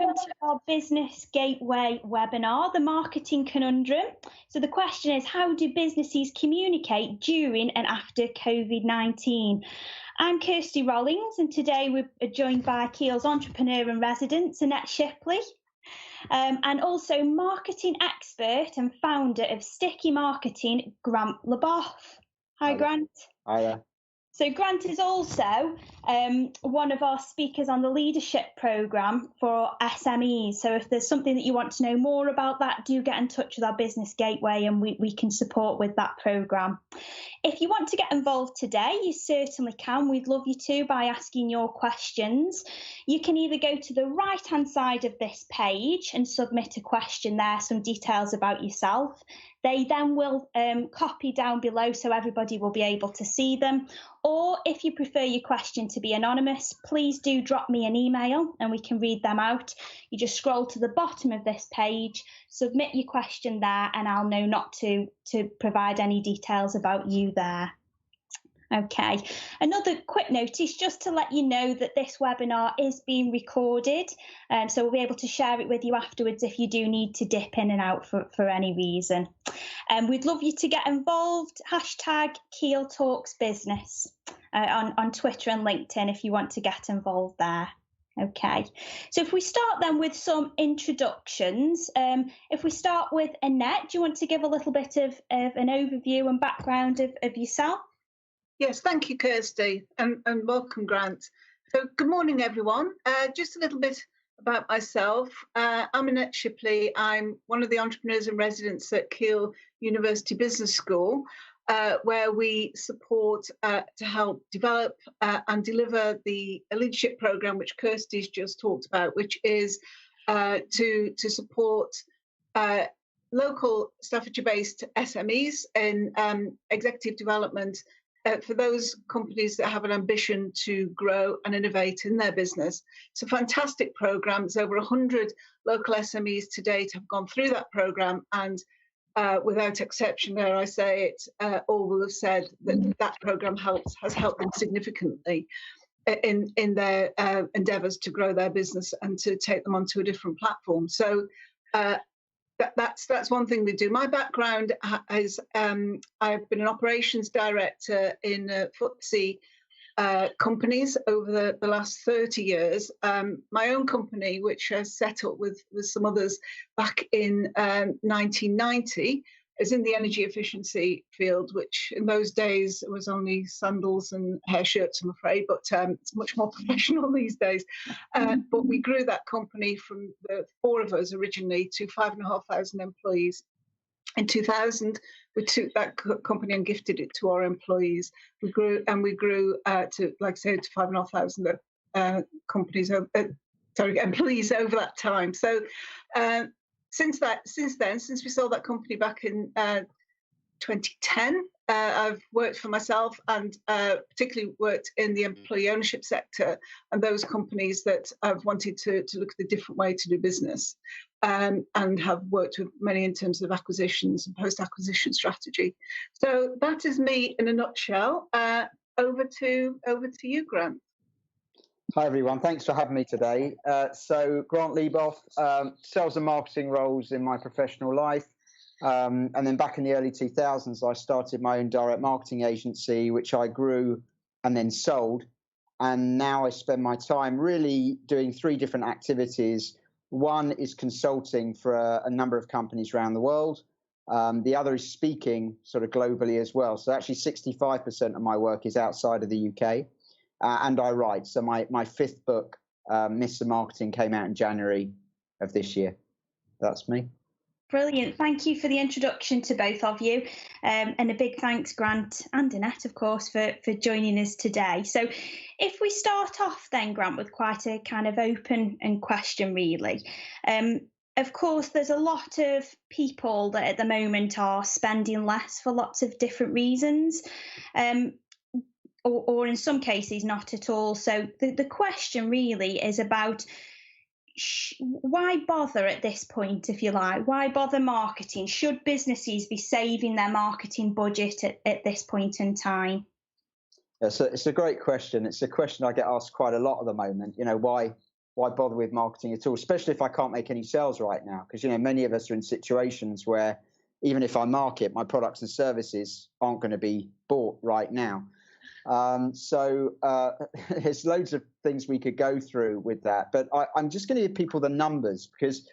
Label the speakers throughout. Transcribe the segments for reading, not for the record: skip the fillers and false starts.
Speaker 1: Welcome to our Business Gateway webinar, the Marketing Conundrum. So the question is, how do businesses communicate during and after COVID-19? I'm Kirsty Rollings, and today we're joined by Keele's entrepreneur in residence, Annette Shipley, and also marketing expert and founder of Sticky Marketing, Grant Leboff. Hi, Grant.
Speaker 2: Hi there.
Speaker 1: So Grant is also one of our speakers on the leadership programme for SMEs. So if there's something that you want to know more about that, do get in touch with our Business Gateway and we can support with that programme. If you want to get involved today, you certainly can. We'd love you to by asking your questions. You can either go to the right-hand side of this page and submit a question there, some details about yourself. They then will copy down below so everybody will be able to see them. Or if you prefer your question to be anonymous, please do drop me an email and we can read them out. You just scroll to the bottom of this page, submit your question there, and I'll know not to provide any details about you there. Okay, another quick notice just to let you know that this webinar is being recorded, so we'll be able to share it with you afterwards if you do need to dip in and out for any reason. We'd love you to get involved, hashtag Keele Talks Business on Twitter and LinkedIn if you want to get involved there. Okay, so if we start then with some introductions, if we start with Annette, do you want to give a little bit of an overview and background of yourself?
Speaker 3: Yes, thank you, Kirsty, and welcome, Grant. So good morning, everyone. Just a little bit about myself. I'm Annette Shipley. I'm one of the entrepreneurs in residence at Keele University Business School, where we support to help develop and deliver the leadership program, which Kirsty's just talked about, which is to support local Staffordshire-based SMEs in executive development for those companies that have an ambition to grow and innovate in their business. It's a fantastic program. There's over 100 local SMEs to date have gone through that program, and without exception, dare I say it, all will have said that that program has helped them significantly in their endeavours to grow their business and to take them onto a different platform. So that's one thing we do. My background is I've been an operations director in FTSE companies over the last 30 years. My own company, which I set up with some others back in 1990, is in the energy efficiency field, which in those days was only sandals and hair shirts, I'm afraid, but it's much more professional these days. But we grew that company from the four of us originally to 5,500 employees. In 2000, we took that company and gifted it to our employees. We grew to, like I say, to 5,500 employees over that time. So since then, since we sold that company back in 2010, I've worked for myself and particularly worked in the employee ownership sector and those companies that have wanted to look at a different way to do business, and have worked with many in terms of acquisitions and post-acquisition strategy. So that is me in a nutshell. Over to you, Grant.
Speaker 2: Hi, everyone. Thanks for having me today. So Grant Leboff, sales and marketing roles in my professional life. And then back in the early 2000s, I started my own direct marketing agency, which I grew and then sold. And now I spend my time really doing 3 different activities. One is consulting for a number of companies around the world. The other is speaking sort of globally as well. So actually 65% of my work is outside of the UK. And I write. So my 5th book, Mr. Marketing, came out in January of this year. That's me.
Speaker 1: Brilliant. Thank you for the introduction to both of you. And a big thanks, Grant and Annette, of course, for joining us today. So if we start off then, Grant, with quite a kind of open and question, really. Of course, there's a lot of people that at the moment are spending less for lots of different reasons. Or in some cases, not at all. So the question really is about why bother at this point, if you like? Why bother marketing? Should businesses be saving their marketing budget at this point in time?
Speaker 2: It's a great question. It's a question I get asked quite a lot at the moment. You know, why bother with marketing at all, especially if I can't make any sales right now? Because, you know, many of us are in situations where even if I market, my products and services aren't going to be bought right now. So there's loads of things we could go through with that, but I'm just going to give people the numbers because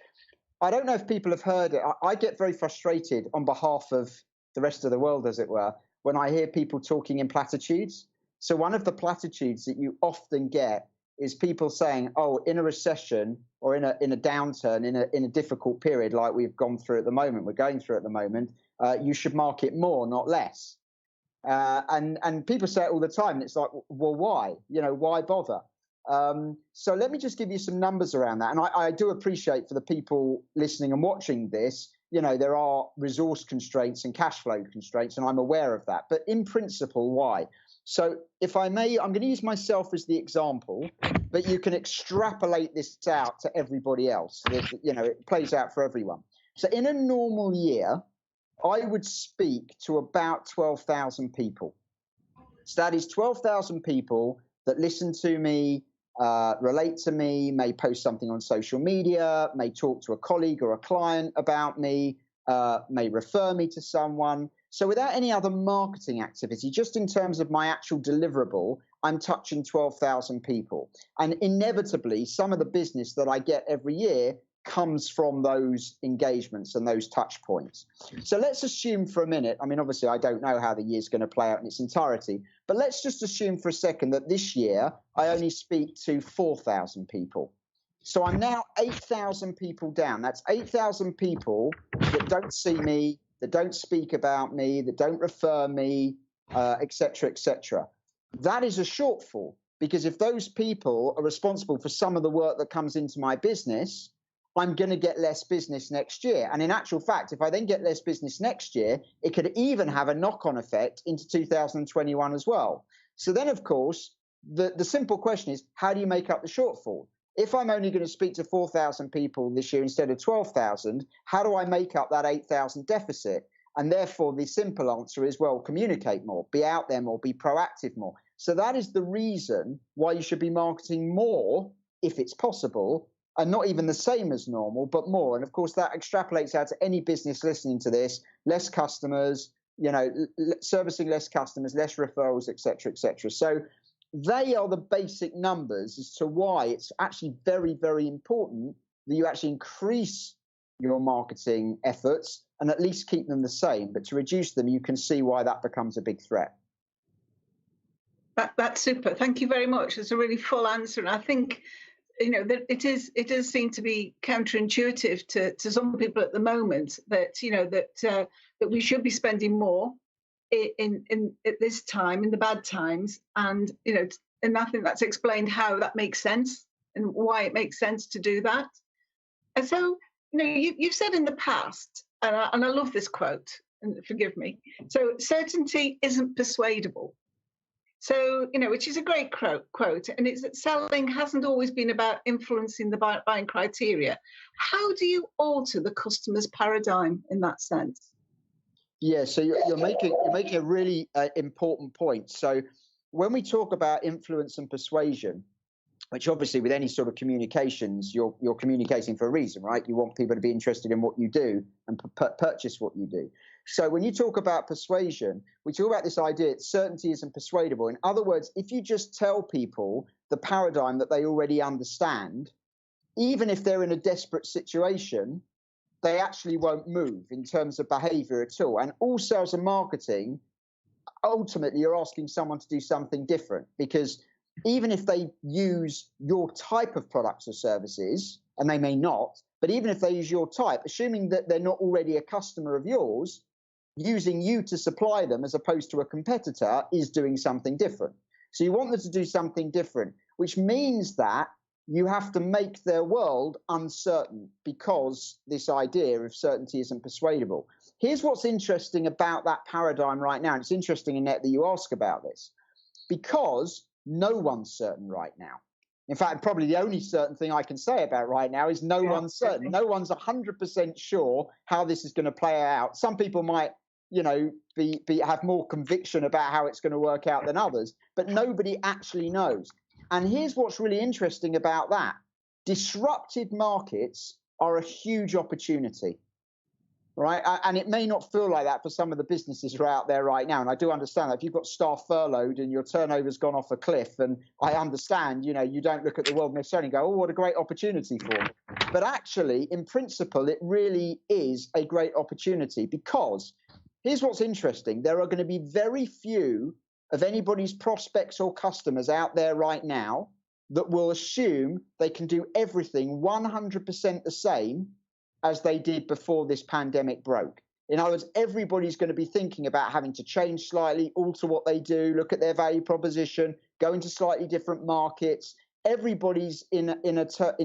Speaker 2: I don't know if people have heard it. I get very frustrated on behalf of the rest of the world, as it were, when I hear people talking in platitudes. So one of the platitudes that you often get is people saying, "Oh, in a recession or in a downturn, in a difficult period like we've gone through at the moment, we're going through at the moment, you should market more, not less." And people say it all the time. And it's like, well, why? You know, why bother? So let me just give you some numbers around that. And I do appreciate for the people listening and watching this, you know, there are resource constraints and cash flow constraints, and I'm aware of that. But in principle, why? So if I may, I'm going to use myself as the example, but you can extrapolate this out to everybody else. You know, it plays out for everyone. So in a normal year, I would speak to about 12,000 people. So that is 12,000 people that listen to me, relate to me, may post something on social media, may talk to a colleague or a client about me, may refer me to someone. So without any other marketing activity, just in terms of my actual deliverable, I'm touching 12,000 people. And inevitably, some of the business that I get every year comes from those engagements and those touch points. So let's assume for a minute, I mean, obviously I don't know how the year's going to play out in its entirety, but let's just assume for a second that this year I only speak to 4,000 people. So I'm now 8,000 people down. That's 8,000 people that don't see me, that don't speak about me, that don't refer me, et cetera, et cetera. That is a shortfall, because if those people are responsible for some of the work that comes into my business, I'm going to get less business next year. And in actual fact, if I then get less business next year, it could even have a knock-on effect into 2021 as well. So then, of course, the simple question is, how do you make up the shortfall? If I'm only going to speak to 4,000 people this year instead of 12,000, how do I make up that 8,000 deficit? And therefore, the simple answer is, well, communicate more, be out there more, be proactive more. So that is the reason why you should be marketing more, if it's possible, and not even the same as normal, but more. And of course, that extrapolates out to any business listening to this: less customers, you know, servicing less customers, less referrals, et cetera, et cetera. So they are the basic numbers as to why it's actually very, very important that you actually increase your marketing efforts and at least keep them the same. But to reduce them, you can see why that becomes a big threat.
Speaker 3: That's super. Thank you very much. It's a really full answer. And I think it does seem to be counterintuitive to some people at the moment that that we should be spending more in at this time, in the bad times, and I think that's explained how that makes sense and why it makes sense to do that. And so you've said in the past, and I love this quote, and forgive me. So certainty isn't persuadable. So, which is a great quote, and it's that selling hasn't always been about influencing the buying criteria. How do you alter the customer's paradigm in that sense?
Speaker 2: Yeah, so you're making a really important point. So when we talk about influence and persuasion, which obviously with any sort of communications, you're communicating for a reason, right? You want people to be interested in what you do and purchase what you do. So when you talk about persuasion, we talk about this idea that certainty isn't persuadable. In other words, if you just tell people the paradigm that they already understand, even if they're in a desperate situation, they actually won't move in terms of behavior at all. And all sales and marketing, ultimately, you're asking someone to do something different, because even if they use your type of products or services, and they may not, but even if they use your type, assuming that they're not already a customer of yours, using you to supply them as opposed to a competitor is doing something different. So you want them to do something different, which means that you have to make their world uncertain, because this idea of certainty isn't persuadable. Here's what's interesting about that paradigm right now. And it's interesting, Annette, that you ask about this, because no one's certain right now. In fact, probably the only certain thing I can say about right now is no one's certain. No one's 100% sure how this is going to play out. Some people might, have more conviction about how it's going to work out than others, but nobody actually knows. And here's what's really interesting about that. Disrupted markets are a huge opportunity, right? And it may not feel like that for some of the businesses who are out there right now. And I do understand that if you've got staff furloughed and your turnover's gone off a cliff, and I understand, you don't look at the world necessarily and go, oh, what a great opportunity for them. But actually, in principle, it really is a great opportunity, because here's what's interesting. There are going to be very few of anybody's prospects or customers out there right now that will assume they can do everything 100% the same as they did before this pandemic broke. In other words, everybody's going to be thinking about having to change slightly, alter what they do, look at their value proposition, go into slightly different markets. Everybody's in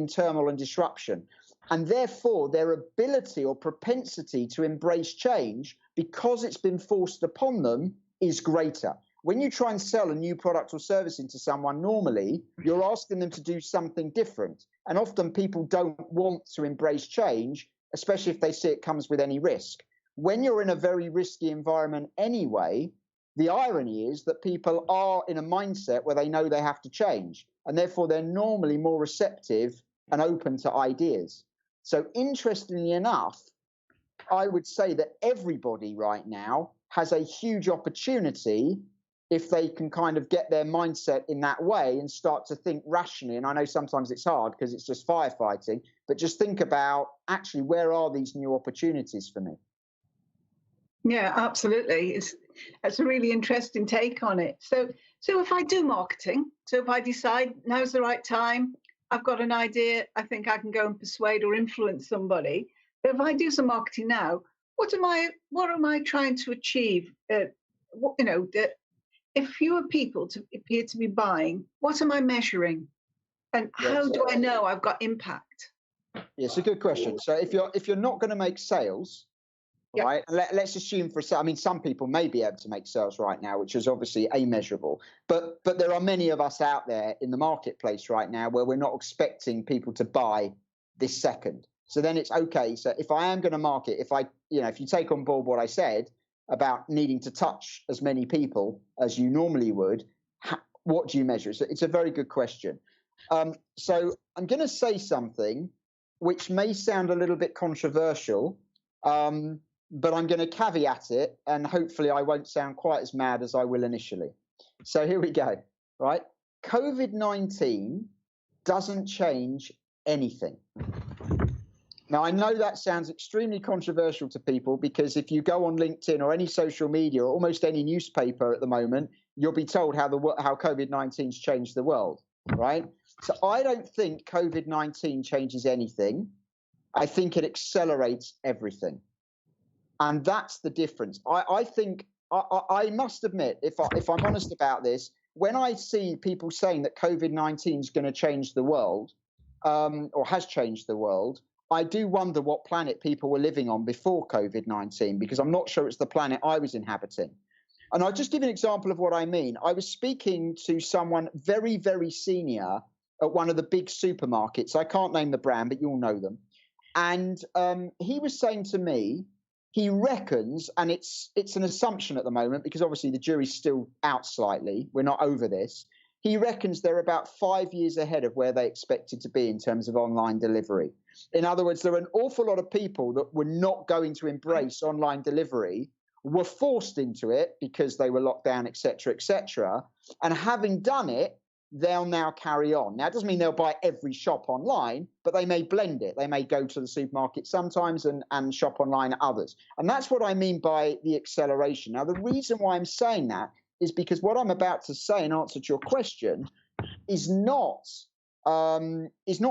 Speaker 2: turmoil and disruption. And therefore, their ability or propensity to embrace change, because it's been forced upon them, is greater. When you try and sell a new product or service into someone, normally you're asking them to do something different. And often people don't want to embrace change, especially if they see it comes with any risk. When you're in a very risky environment anyway, the irony is that people are in a mindset where they know they have to change, and therefore they're normally more receptive and open to ideas. So interestingly enough, I would say that everybody right now has a huge opportunity if they can kind of get their mindset in that way and start to think rationally. And I know sometimes it's hard because it's just firefighting, but just think about actually, where are these new opportunities for me?
Speaker 3: Yeah, absolutely. That's a really interesting take on it. So if I do marketing, so if I decide now's the right time, I've got an idea, I think I can go and persuade or influence somebody. But if I do some marketing now, what am I trying to achieve? If fewer people appear to be buying, what am I measuring? And how do I know I've got impact?
Speaker 2: Yeah, it's a good question. So if you're not going to make sales, right, let's assume some people may be able to make sales right now, which is obviously immeasurable. But there are many of us out there in the marketplace right now where we're not expecting people to buy this second. So then it's okay. So if I am going to market, if you take on board what I said about needing to touch as many people as you normally would, what do you measure? So it's a very good question. So I'm going to say something which may sound a little bit controversial, but I'm going to caveat it, and hopefully I won't sound quite as mad as I will initially. So here we go, right? COVID-19 doesn't change anything. Now, I know that sounds extremely controversial to people, because if you go on LinkedIn or any social media or almost any newspaper at the moment, you'll be told how COVID-19's changed the world. right? So I don't think COVID-19 changes anything. I think it accelerates everything. And that's the difference. I think, I must admit, if I'm honest about this, when I see people saying that COVID-19 is going to change the world, or has changed the world, I do wonder what planet people were living on before COVID-19, because I'm not sure it's the planet I was inhabiting. And I'll just give you an example of what I mean. I was speaking to someone very, very senior at one of the big supermarkets. I can't name the brand, but you'll know them. And he was saying to me, he reckons, and it's an assumption at the moment, because obviously the jury's still out slightly, we're not over this. He reckons they're about 5 years ahead of where they expected to be in terms of online delivery. In other words, there are an awful lot of people that were not going to embrace online delivery, were forced into it because they were locked down, et cetera, and having done it, they'll now carry on. Now, it doesn't mean they'll buy every shop online, but they may blend it. They may go to the supermarket sometimes and shop online at others. And that's what I mean by the acceleration. Now, the reason why I'm saying that is because what I'm about to say in answer to your question is not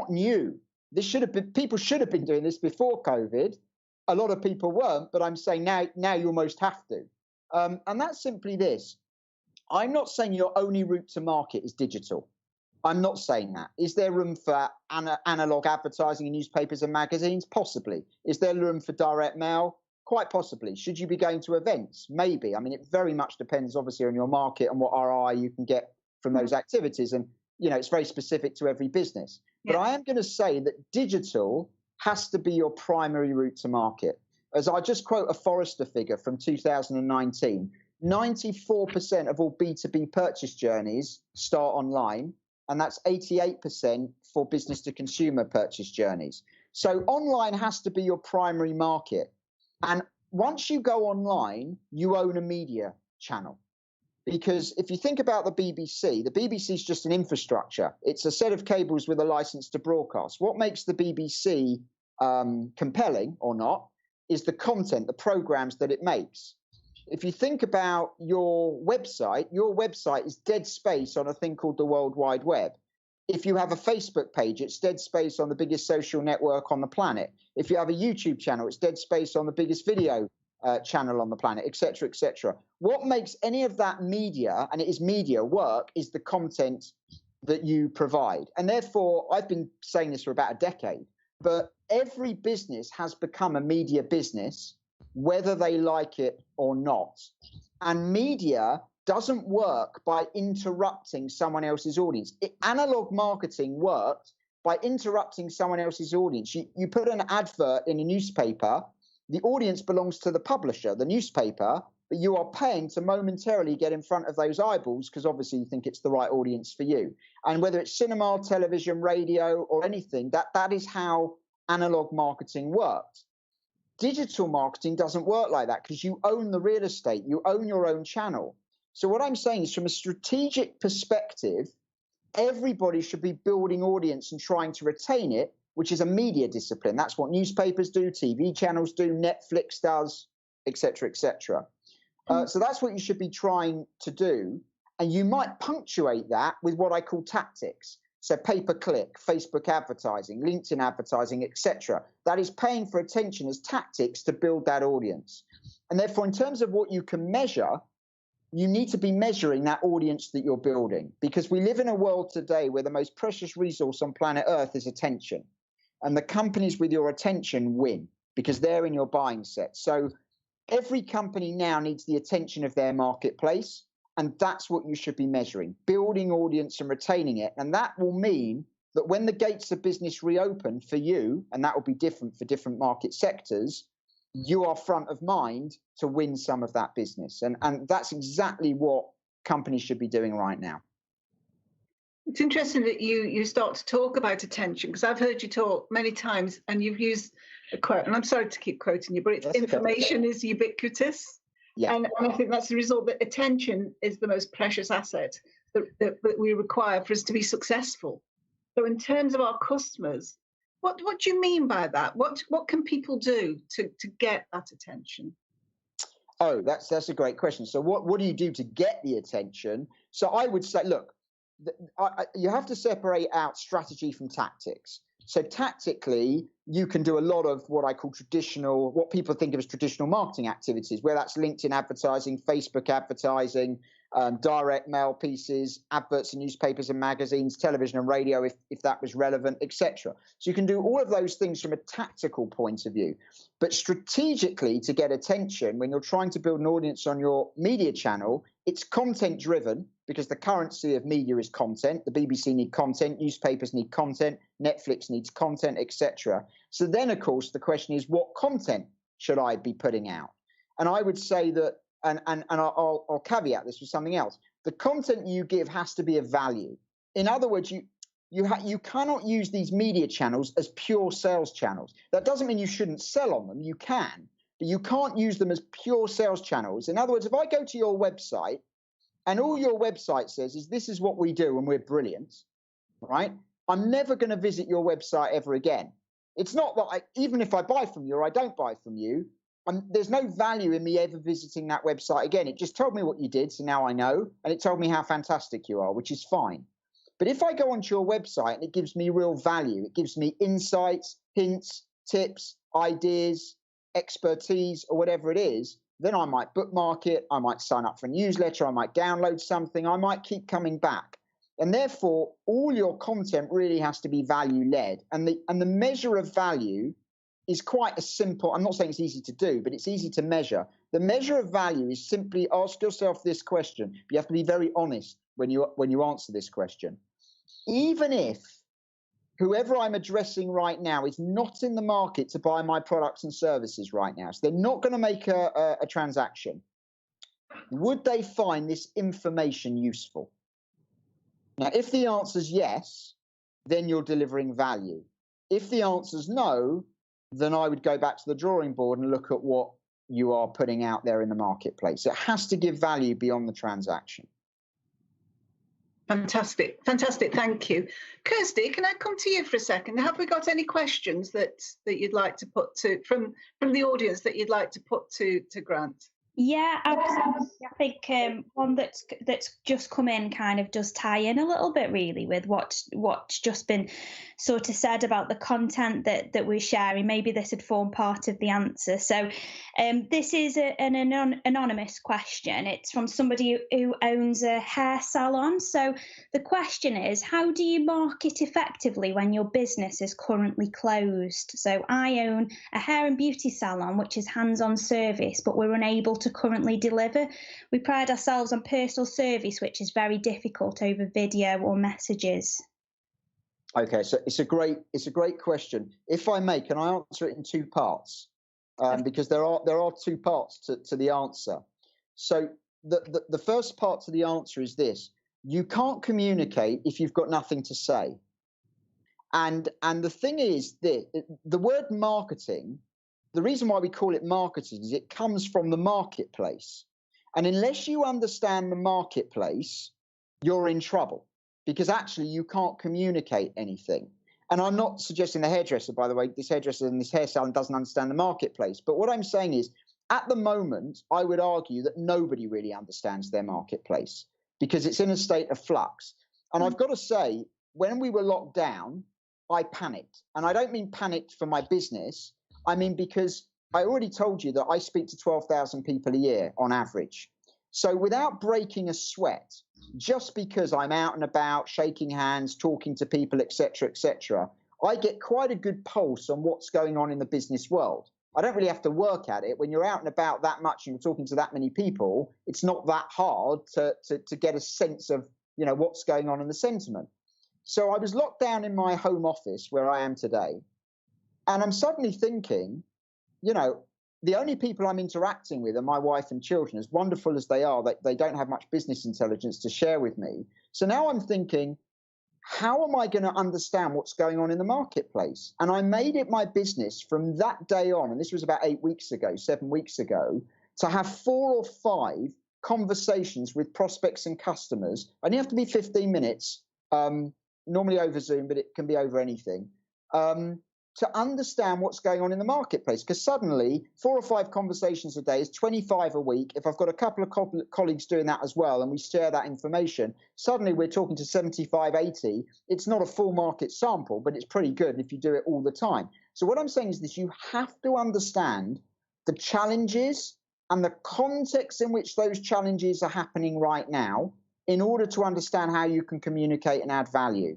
Speaker 2: new. This should have been, people should have been doing this before COVID. A lot of people weren't, but I'm saying now you almost have to. And that's simply this. I'm not saying your only route to market is digital. I'm not saying that. Is there room for analog advertising in newspapers and magazines? Possibly. Is there room for direct mail? Quite possibly. Should you be going to events? Maybe. I mean, it very much depends, obviously, on your market and what ROI you can get from those activities. And, you know, it's very specific to every business. Yeah. But I am going to say that digital has to be your primary route to market. As I just quote a Forrester figure from 2019, 94% of all B2B purchase journeys start online, and that's 88% for business to consumer purchase journeys. So online has to be your primary market. And once you go online, you own a media channel. Because if you think about the BBC is just an infrastructure. It's a set of cables with a license to broadcast. What makes the BBC compelling or not is the content, the programs that it makes. If you think about your website is dead space on a thing called the World Wide Web. If you have a Facebook page, it's dead space on the biggest social network on the planet. If you have a YouTube channel, it's dead space on the biggest video channel on the planet, et cetera, et cetera. What makes any of that media, and it is media work, is the content that you provide. And therefore, I've been saying this for about a decade, but every business has become a media business, whether they like it or not. And media doesn't work by interrupting someone else's audience. Analog marketing worked by interrupting someone else's audience. You put an advert in a newspaper, the audience belongs to the publisher, the newspaper, but you are paying to momentarily get in front of those eyeballs because obviously you think it's the right audience for you. And whether it's cinema, television, radio, or anything, that is how analog marketing worked. Digital marketing doesn't work like that because you own the real estate, you own your own channel. So what I'm saying is, from a strategic perspective, everybody should be building audience and trying to retain it, which is a media discipline. That's what newspapers do, TV channels do, Netflix does, et cetera, et cetera. So that's what you should be trying to do. And you might punctuate that with what I call tactics. So pay-per-click, Facebook advertising, LinkedIn advertising, et cetera. That is paying for attention as tactics to build that audience. And therefore, in terms of what you can measure, you need to be measuring that audience that you're building, because we live in a world today where the most precious resource on planet Earth is attention. And the companies with your attention win because they're in your buying set. So every company now needs the attention of their marketplace. And that's what you should be measuring, building audience and retaining it. And that will mean that when the gates of business reopen for you, and that will be different for different market sectors, you are front of mind to win some of that business. And that's exactly what companies should be doing right now.
Speaker 3: It's interesting that you start to talk about attention, because I've heard you talk many times and you've used a quote, and I'm sorry to keep quoting you, but it's information is ubiquitous. Yeah. And I think that's the result, that attention is the most precious asset that we require for us to be successful. So in terms of our customers, what do you mean by that? What can people do to get that attention?
Speaker 2: Oh, that's a great question. So what do you do to get the attention? So I would say, look, you have to separate out strategy from tactics. So tactically, you can do a lot of what I call what people think of as traditional marketing activities, where that's LinkedIn advertising, Facebook advertising, direct mail pieces, adverts in newspapers and magazines, television and radio, if that was relevant, etc. So you can do all of those things from a tactical point of view. But strategically, to get attention, when you're trying to build an audience on your media channel, it's content driven, because the currency of media is content. The BBC need content, newspapers need content, Netflix needs content, etc. So then, of course, the question is, what content should I be putting out? And I would say that, and I'll caveat this with something else. The content you give has to be of value. In other words, you cannot use these media channels as pure sales channels. That doesn't mean you shouldn't sell on them. You can, but you can't use them as pure sales channels. In other words, if I go to your website and all your website says is this is what we do and we're brilliant, right? I'm never going to visit your website ever again. It's not that even if I buy from you or I don't buy from you, there's no value in me ever visiting that website again. It just told me what you did, so now I know, and it told me how fantastic you are, which is fine. But if I go onto your website and it gives me real value, it gives me insights, hints, tips, ideas, expertise, or whatever it is, then I might bookmark it, I might sign up for a newsletter, I might download something, I might keep coming back. And therefore, all your content really has to be value-led. And the measure of value is quite a simple, I'm not saying it's easy to do, but it's easy to measure. The measure of value is simply ask yourself this question. But you have to be very honest when you answer this question. Even if whoever I'm addressing right now is not in the market to buy my products and services right now, so they're not going to make a transaction, would they find this information useful? Now, if the answer is yes, then you're delivering value. If the answer is no, then I would go back to the drawing board and look at what you are putting out there in the marketplace. It has to give value beyond the transaction.
Speaker 3: Fantastic. Thank you. Kirsty, can I come to you for a second? Have we got any questions that you'd like to put from the audience that you'd like to put to Grant?
Speaker 1: Yeah, absolutely. I think one that's just come in kind of does tie in a little bit really with what's just been sort of said about the content that we're sharing. Maybe this would form part of the answer. So this is an anonymous question. It's from somebody who owns a hair salon. So the question is, how do you market effectively when your business is currently closed? So I own a hair and beauty salon, which is hands-on service, but we're unable to currently deliver. We pride ourselves on personal service, which is very difficult over video or messages.
Speaker 2: Okay, so it's a great question. If I may, can I answer it in two parts? Because there are two parts to the answer. So the first part to the answer is this: you can't communicate if you've got nothing to say. And the thing is that the word marketing, the reason why we call it marketing is it comes from the marketplace. And unless you understand the marketplace, you're in trouble, because actually you can't communicate anything. And I'm not suggesting the hairdresser, by the way, this hairdresser in this hair salon doesn't understand the marketplace. But what I'm saying is, at the moment, I would argue that nobody really understands their marketplace because it's in a state of flux. And I've got to say, when we were locked down, I panicked. And I don't mean panicked for my business. I mean, because I already told you that I speak to 12,000 people a year on average. So without breaking a sweat, just because I'm out and about, shaking hands, talking to people, etc., I get quite a good pulse on what's going on in the business world. I don't really have to work at it. When you're out and about that much and you're talking to that many people, it's not that hard to get a sense of, what's going on in the sentiment. So I was locked down in my home office where I am today. And I'm suddenly thinking, the only people I'm interacting with are my wife and children. As wonderful as they are, they don't have much business intelligence to share with me. So now I'm thinking, how am I going to understand what's going on in the marketplace? And I made it my business from that day on, and this was about 7 weeks ago, to have 4 or 5 conversations with prospects and customers. Only have to be 15 minutes, normally over Zoom, but it can be over anything. to understand what's going on in the marketplace, because suddenly 4 or 5 conversations a day is 25 a week. If I've got a couple of colleagues doing that as well, and we share that information, suddenly we're talking to 75, 80. It's not a full market sample, but it's pretty good if you do it all the time. So what I'm saying is this: you have to understand the challenges and the context in which those challenges are happening right now in order to understand how you can communicate and add value.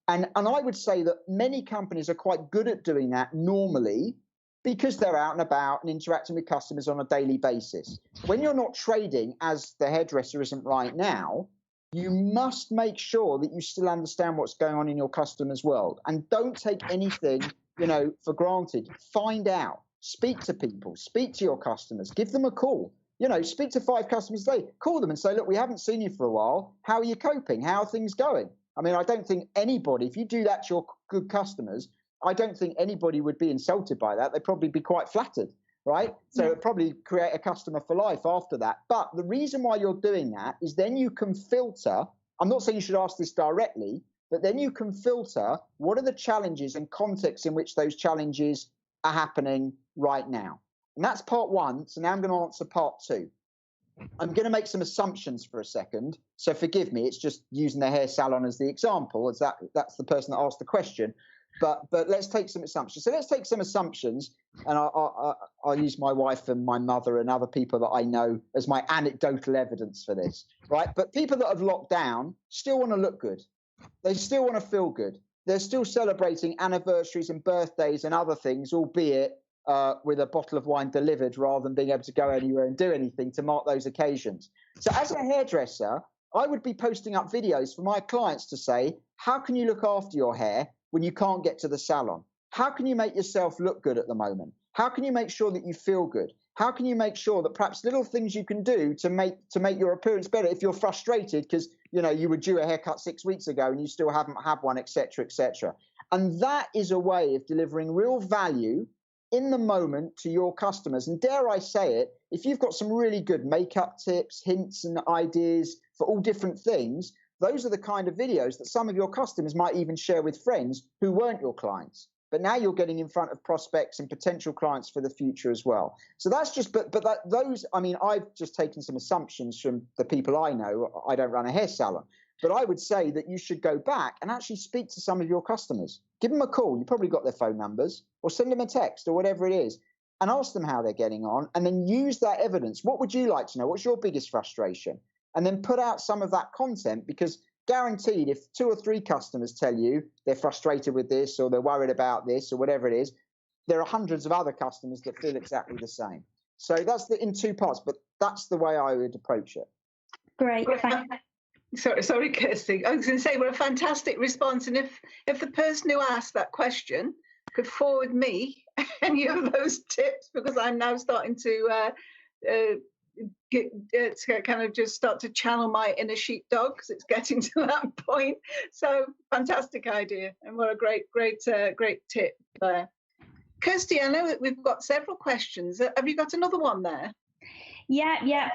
Speaker 2: And I would say that many companies are quite good at doing that normally because they're out and about and interacting with customers on a daily basis. When you're not trading, as the hairdresser isn't right now, you must make sure that you still understand what's going on in your customer's world. And don't take anything, for granted. Find out. Speak to people. Speak to your customers. Give them a call. Speak to 5 customers a day. Call them and say, look, we haven't seen you for a while. How are you coping? How are things going? I mean, I don't think anybody, if you do that to your good customers, I don't think anybody would be insulted by that. They'd probably be quite flattered, right? So it'd probably create a customer for life after that. But the reason why you're doing that is then you can filter. I'm not saying you should ask this directly, but then you can filter what are the challenges and contexts in which those challenges are happening right now. And that's part 1. So now I'm going to answer part 2. I'm going to make some assumptions for a second, so forgive me. It's just using the hair salon as the example, as that's the person that asked the question. But let's take some assumptions. So let's take some assumptions, and I'll use my wife and my mother and other people that I know as my anecdotal evidence for this, right? But people that have locked down still want to look good. They still want to feel good. They're still celebrating anniversaries and birthdays and other things, albeit with a bottle of wine delivered rather than being able to go anywhere and do anything to mark those occasions. So as a hairdresser, I would be posting up videos for my clients to say, how can you look after your hair when you can't get to the salon? How can you make yourself look good at the moment? How can you make sure that you feel good? How can you make sure that perhaps little things you can do to make your appearance better if you're frustrated because you were due a haircut 6 weeks ago and you still haven't had one, etc., etc. And that is a way of delivering real value in the moment to your customers. And dare I say it, if you've got some really good makeup tips, hints and ideas for all different things, those are the kind of videos that some of your customers might even share with friends who weren't your clients. But now you're getting in front of prospects and potential clients for the future as well. So that's just, I've just taken some assumptions from the people I know. I don't run a hair salon. But I would say that you should go back and actually speak to some of your customers. Give them a call. You probably got their phone numbers, or send them a text or whatever it is, and ask them how they're getting on, and then use that evidence. What would you like to know? What's your biggest frustration? And then put out some of that content, because guaranteed if 2 or 3 customers tell you they're frustrated with this or they're worried about this or whatever it is, there are hundreds of other customers that feel exactly the same. So that's in 2 parts, but that's the way I would approach it.
Speaker 1: Great.
Speaker 3: Sorry, Kirsty. I was going to say, what a fantastic response. And if the person who asked that question could forward me any of those tips, because I'm now starting to kind of just start to channel my inner sheepdog, because it's getting to that point. So fantastic idea, and what a great tip there. Kirsty, I know that we've got several questions. Have you got another one there?
Speaker 1: Yeah.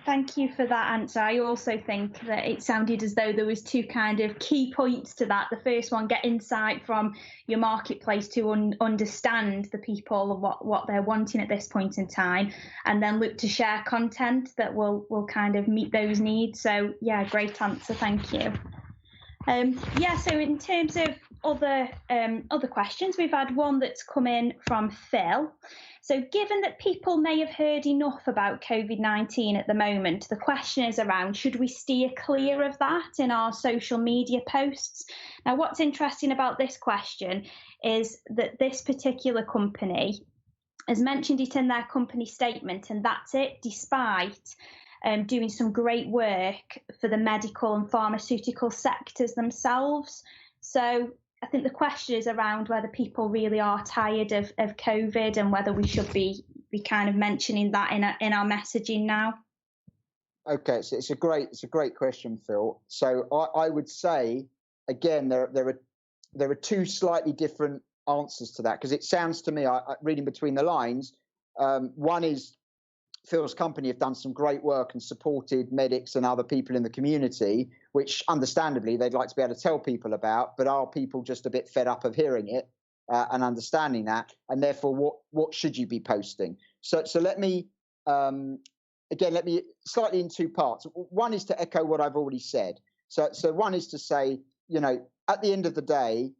Speaker 1: Thank you for that answer. I also think that it sounded as though there was 2 kind of key points to that. The first one, get insight from your marketplace to understand the people and what they're wanting at this point in time, and then look to share content that will kind of meet those needs. So yeah, great answer. Thank you. So in terms of other questions, we've had one that's come in from Phil. So given that people may have heard enough about COVID-19 at the moment, the question is around, should we steer clear of that in our social media posts? Now, what's interesting about this question is that this particular company has mentioned it in their company statement, and that's it, despite doing some great work for the medical and pharmaceutical sectors themselves. So I think the question is around whether people really are tired of COVID, and whether we should be kind of mentioning that in our messaging now.
Speaker 2: Okay, so it's a great question, Phil. So I would say, again, there are 2 slightly different answers to that, because it sounds to me, reading between the lines, one is Phil's company have done some great work and supported medics and other people in the community, which understandably they'd like to be able to tell people about, but are people just a bit fed up of hearing it? and understanding that, and therefore what should you be posting. So let me let me slightly in two parts. One is to echo what I've already said. So one is to say, at the end of the day,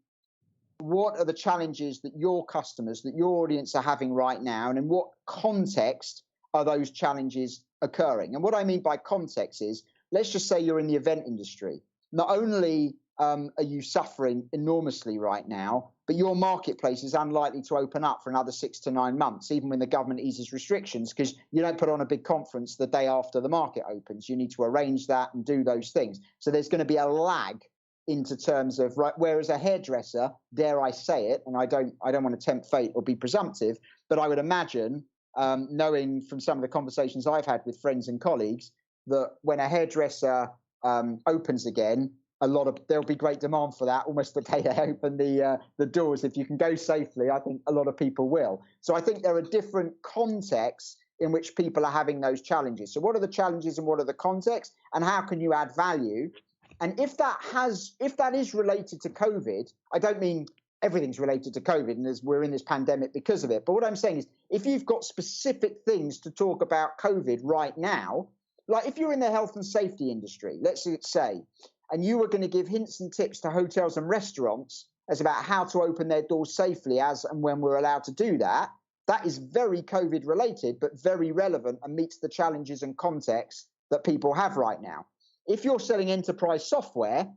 Speaker 2: what are the challenges that your customers, that your audience are having right now, and in what context are those challenges occurring? And what I mean by context is, let's just say you're in the event industry. Not only are you suffering enormously right now, but your marketplace is unlikely to open up for another 6 to 9 months, even when the government eases restrictions, because you don't put on a big conference the day after the market opens. You need to arrange that and do those things. So there's going to be a lag into terms of, right, whereas a hairdresser, dare I say it, and I don't want to tempt fate or be presumptive, but I would imagine, knowing from some of the conversations I've had with friends and colleagues, that when a hairdresser opens again, there'll be great demand for that almost the day they open the doors. If you can go safely, I think a lot of people will. So I think there are different contexts in which people are having those challenges. So what are the challenges and what are the contexts, and how can you add value? And if that is related to COVID, I don't mean everything's related to COVID and we're in this pandemic because of it. But what I'm saying is, if you've got specific things to talk about COVID right now, like if you're in the health and safety industry, let's say, and you were going to give hints and tips to hotels and restaurants as about how to open their doors safely as and when we're allowed to do that, that is very COVID related, but very relevant and meets the challenges and context that people have right now. If you're selling enterprise software,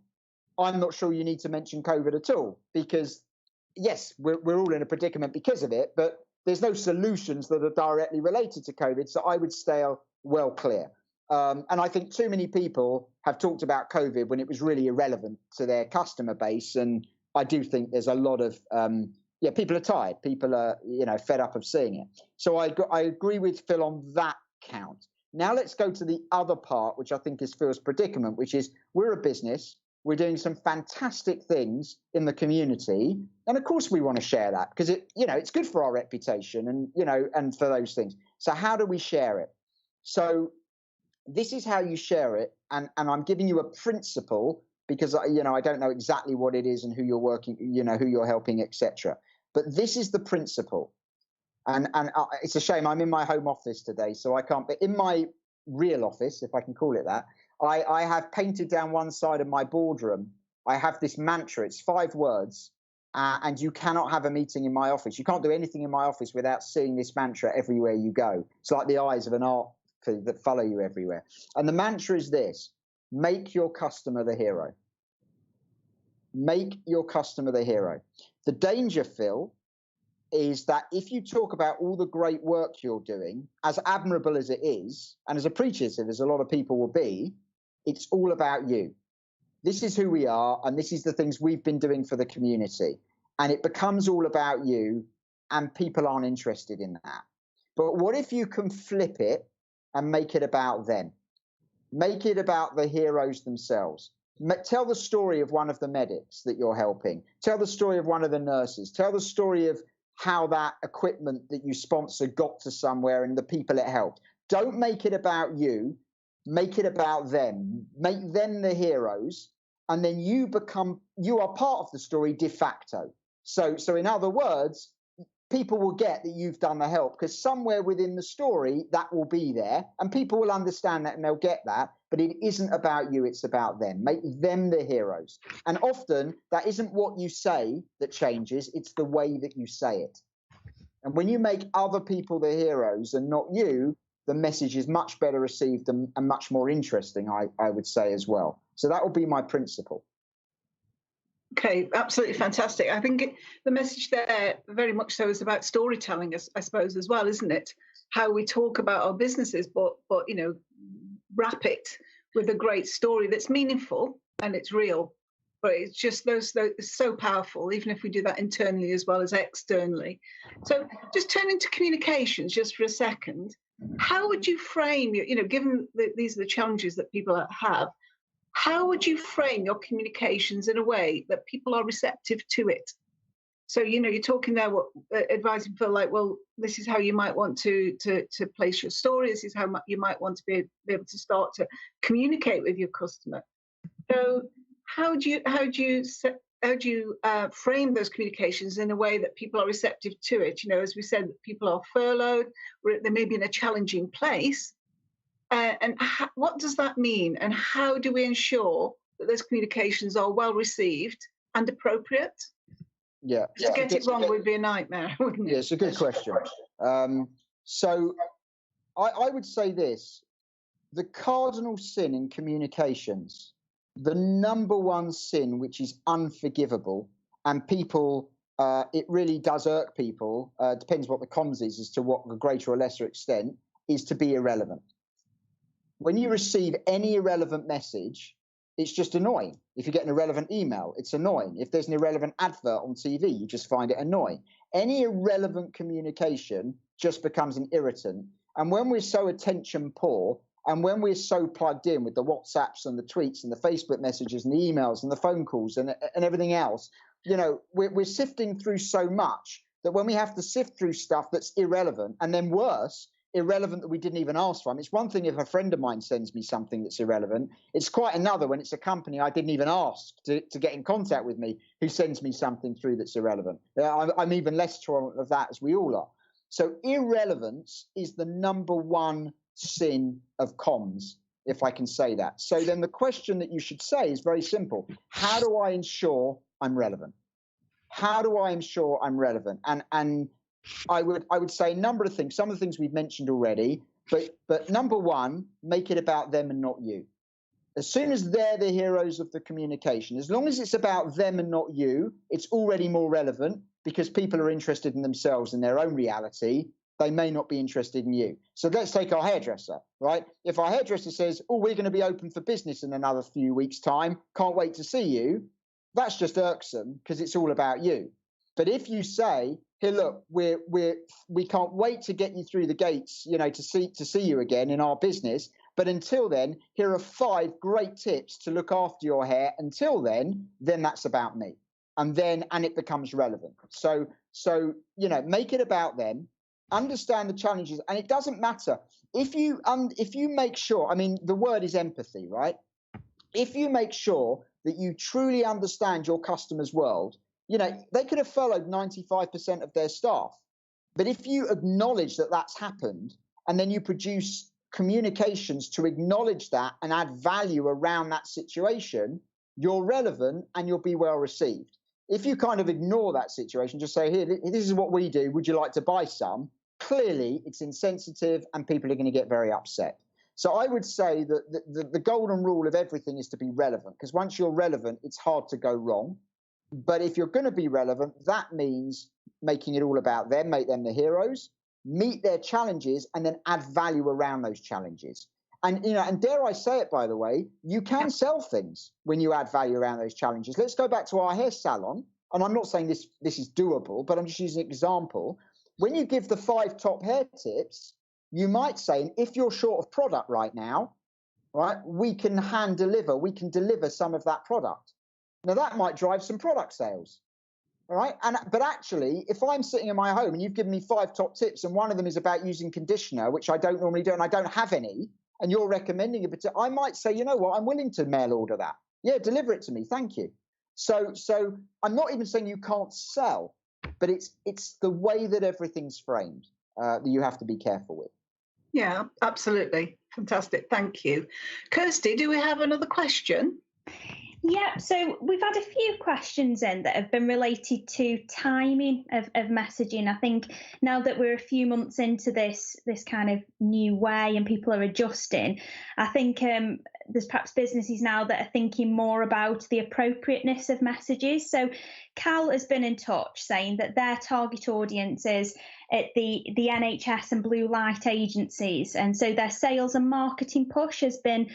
Speaker 2: I'm not sure you need to mention COVID at all, because yes, we're all in a predicament because of it, but there's no solutions that are directly related to COVID. So I would stay well clear. And I think too many people have talked about COVID when it was really irrelevant to their customer base. And I do think there's a lot of, people are tired. People are, fed up of seeing it. So I agree with Phil on that count. Now let's go to the other part, which I think is Phil's predicament, which is we're a business. We're doing some fantastic things in the community. And of course we want to share that because it's good for our reputation and for those things. So how do we share it? So this is how you share it. And I'm giving you a principle because, I don't know exactly what it is and who you're working, who you're helping, etc. But this is the principle. And it's a shame I'm in my home office today, so I can't. But in my real office, if I can call it that, I have painted down one side of my boardroom. I have this mantra. It's 5 words, and you cannot have a meeting in my office. You can't do anything in my office without seeing this mantra everywhere you go. It's like the eyes of an art that follow you everywhere. And the mantra is this: make your customer the hero. Make your customer the hero. The danger, Phil, is that if you talk about all the great work you're doing, as admirable as it is, and as appreciative as a lot of people will be, it's all about you. This is who we are, and this is the things we've been doing for the community. And it becomes all about you, and people aren't interested in that. But what if you can flip it and make it about them? Make it about the heroes themselves. Tell the story of one of the medics that you're helping. Tell the story of one of the nurses. Tell the story of how that equipment that you sponsor got to somewhere and the people it helped. Don't make it about you. Make it about them. Make them the heroes. And then you are part of the story de facto. So in other words, people will get that you've done the help because somewhere within the story that will be there and people will understand that and they'll get that. But it isn't about you, it's about them. Make them the heroes. And often that isn't what you say that changes, it's the way that you say it. And when you make other people the heroes and not you, the message is much better received and much more interesting, I would say as well. So that will be my principle.
Speaker 3: Okay, absolutely fantastic. I think the message there very much so is about storytelling, I suppose, as well, isn't it? How we talk about our businesses, but wrap it with a great story that's meaningful and it's real. But it's just those so powerful, even if we do that internally as well as externally. So just turning to communications just for a second, how would you frame, given that these are the challenges that people have, how would you frame your communications in a way that people are receptive to it? So, you're talking there, advising people like, well, this is how you might want to place your story. This is how you might want to be able to start to communicate with your customer. So how do you frame those communications in a way that people are receptive to it? You know, as we said, people are furloughed, they may be in a challenging place. What does that mean? And how do we ensure that those communications are well received and appropriate?
Speaker 2: Yeah.
Speaker 3: To get it wrong would be a nightmare, wouldn't it?
Speaker 2: Yeah, it's a good question. So I would say this: the cardinal sin in communications, the number one sin, which is unforgivable, and people, it really does irk people, depends what the comms is as to what a greater or lesser extent, is to be irrelevant. When you receive any irrelevant message, it's just annoying. If you get an irrelevant email, it's annoying. If there's an irrelevant advert on TV, you just find it annoying. Any irrelevant communication just becomes an irritant. And when we're so attention poor, and when we're so plugged in with the WhatsApps and the tweets and the Facebook messages and the emails and the phone calls and everything else, you know, we're sifting through so much that when we have to sift through stuff that's irrelevant, and then worse, irrelevant that we didn't even ask for. I mean, it's one thing if a friend of mine sends me something that's irrelevant. It's quite another when it's a company I didn't even ask to get in contact with me who sends me something through that's irrelevant. I'm even less tolerant of that, as we all are. So irrelevance is the number one sin of comms, if I can say that. So then the question that you should say is very simple. How do I ensure I'm relevant? How do I ensure I'm relevant? And I would say a number of things. Some of the things we've mentioned already, but number one, make it about them and not you. As soon as they're the heroes of the communication, as long as it's about them and not you, it's already more relevant because people are interested in themselves and their own reality. They may not be interested in you. So let's take our hairdresser, right? If our hairdresser says, oh, we're going to be open for business in another few weeks' time, can't wait to see you, that's just irksome because it's all about you. But if you say, here, look, we can't wait to get you through the gates, you know, to see you again in our business. But until then, here are 5 great tips to look after your hair. Until then that's about me. And it becomes relevant. So, you know, make it about them, understand the challenges. And it doesn't matter if you make sure, I mean, the word is empathy, right? If you make sure that you truly understand your customer's world, you know, they could have furloughed 95% of their staff. But if you acknowledge that that's happened and then you produce communications to acknowledge that and add value around that situation, you're relevant and you'll be well received. If you kind of ignore that situation, just say, here, this is what we do. Would you like to buy some? Clearly, it's insensitive and people are going to get very upset. So I would say that the golden rule of everything is to be relevant, because once you're relevant, it's hard to go wrong. But if you're going to be relevant, that means making it all about them, make them the heroes, meet their challenges, and then add value around those challenges. And, you know, and dare I say it, by the way, you can sell things when you add value around those challenges. Let's go back to our hair salon. And I'm not saying this is doable, but I'm just using an example. When you give the 5 top hair tips, you might say, and if you're short of product right now, right, we can deliver some of that product. Now, that might drive some product sales, all right? But actually, if I'm sitting in my home and you've given me 5 top tips and one of them is about using conditioner, which I don't normally do and I don't have any, and you're recommending it, I might say, you know what, I'm willing to mail order that. Yeah, deliver it to me, thank you. So I'm not even saying you can't sell, but it's the way that everything's framed that you have to be careful with.
Speaker 3: Yeah, absolutely. Fantastic, thank you. Kirsty, do we have another question?
Speaker 1: Yeah, so we've had a few questions in that have been related to timing of messaging. I think now that we're a few months into this kind of new way and people are adjusting, I think there's perhaps businesses now that are thinking more about the appropriateness of messages. So Cal has been in touch saying that their target audience is at the NHS and blue light agencies. And so their sales and marketing push has been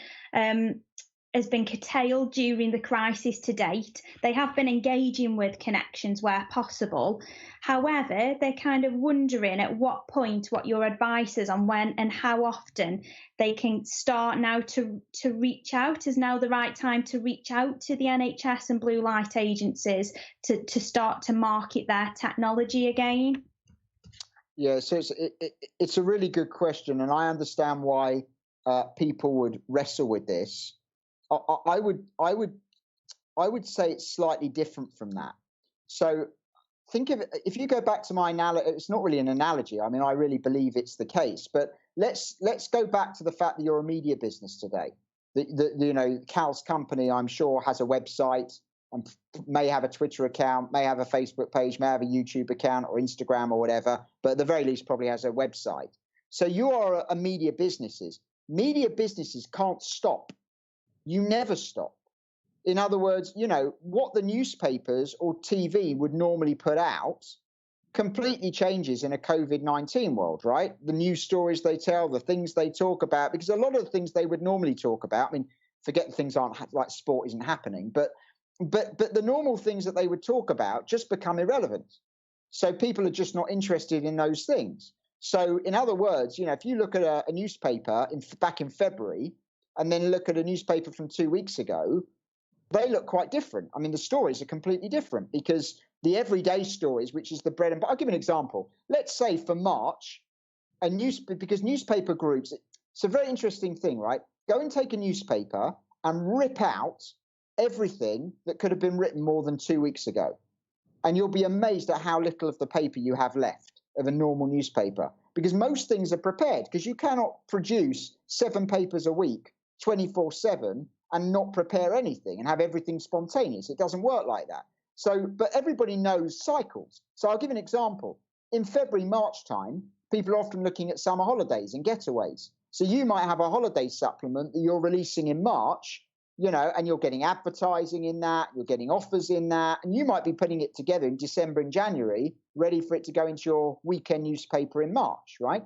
Speaker 1: curtailed during the crisis to date. They have been engaging with connections where possible. However, they're kind of wondering at what point, what your advice is on when and how often they can start now to reach out. Is now the right time to reach out to the NHS and blue light agencies to start to market their technology again?
Speaker 2: Yeah, so it's a really good question, and I understand why people would wrestle with this. I would I would say it's slightly different from that. So think of it, if you go back to my analogy, it's not really an analogy. I mean, I really believe it's the case, but let's go back to the fact that you're a media business today. Cal's company, I'm sure, has a website and may have a Twitter account, may have a Facebook page, may have a YouTube account or Instagram or whatever, but at the very least probably has a website. So you are a media businesses. Media businesses can't stop. You never stop. In other words, what the newspapers or TV would normally put out completely changes in a COVID-19 world, right? The news stories they tell, the things they talk about, because a lot of the things they would normally talk about, I mean, forget the things aren't like sport isn't happening, but the normal things that they would talk about just become irrelevant. So people are just not interested in those things. So in other words, if you look at a newspaper back in February and then look at a newspaper from 2 weeks ago, they look quite different. I mean, the stories are completely different because the everyday stories, which is the bread and butter. I'll give you an example. Let's say for March, because newspaper groups, it's a very interesting thing, right? Go and take a newspaper and rip out everything that could have been written more than 2 weeks ago. And you'll be amazed at how little of the paper you have left of a normal newspaper, because most things are prepared, because you cannot produce 7 papers a week, 24/7, and not prepare anything and have everything spontaneous. It doesn't work like that. So, but everybody knows cycles. So I'll give you an example. In February, March time, people are often looking at summer holidays and getaways. So you might have a holiday supplement that you're releasing in March, and you're getting advertising in that, you're getting offers in that, and you might be putting it together in December and January, ready for it to go into your weekend newspaper in March, right?